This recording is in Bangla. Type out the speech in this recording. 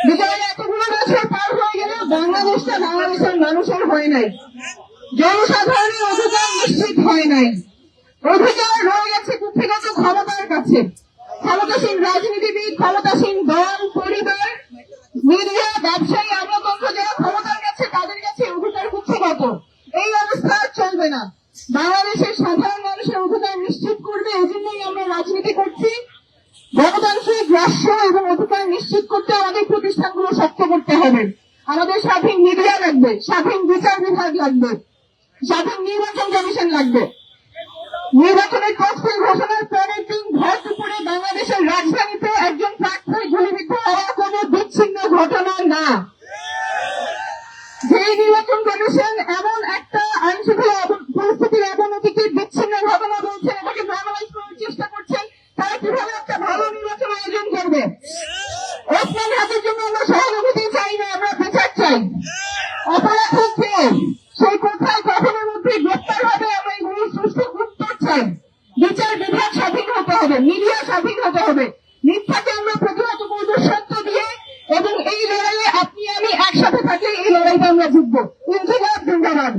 বিজয়ের এতগুলো বছর পার হয়ে গেল, বাংলাদেশটা বাংলাদেশের মানুষের হয় নাই, জনসাধারণের অধিকার নিশ্চিত হয় নাই। অধিকার রয়ে গেছে কুক্ষিগত ক্ষমতার কাছে। ক্ষমতাসীন রাজনীতিবিদ, ক্ষমতাসীন দল, পরিবার, মিডিয়া, ব্যবসায়ী, আমলাতন্ত্র যারা ক্ষমতার কাছে, তাদের কাছে অধিকার কুক্ষিগত। এই অবস্থা চলবে না। বাংলাদেশের সাধারণ মানুষের অধিকার নিশ্চিত করবে, এই জন্যই আমরা রাজনীতি করছি। গণতান্ত্রিক রাষ্ট্র এবং অধিকার নিশ্চিত করতে আমাদের প্রতিষ্ঠানগুলো শক্ত করতে হবে। আমাদের স্বাধীন মিডিয়া লাগবে, স্বাধীন বিচার বিভাগ লাগবে, স্বাধীন নির্বাচন কমিশন লাগবে। নির্বাচনের তফসিল ঘোষণার পরের দিন ভর দুপুরে বাংলাদেশের রাজধানীতে একজন প্রার্থী গুলিবিদ্ধ হওয়া কোনো বিচ্ছিন্ন ঘটনা না। যে নির্বাচন কমিশন এমন একটা আইনশৃঙ্খলা পরিস্থিতির অবনতিকে বিচ্ছিন্ন ঘটনা বলছে, এটাকে নর্মালাইজ করার চেষ্টা করছেন, তারা কিভাবে একটা ভালো নির্বাচন আয়োজন করবে? ওসমান হাতের জন্য আমরা সহানুভূতি চাই না, আমরা বিচার চাই। অপরাধ হচ্ছে সেই কোথায় কখনের মধ্যে গ্রেপ্তার হবে, আমরা এগুলোর সুষ্ঠু উত্তর চাই। বিচার বিভাগ স্বাধীন হতে হবে, মিডিয়া স্বাধীন হতে হবে। মিথ্যাকে আমরা প্রতিহত করবো সত্য দিয়ে, এবং এই লড়াইয়ে আপনি আমি একসাথে থাকলে এই লড়াইটা আমরা জিতবো। ইনশাআল্লাহ। ধন্যবাদ।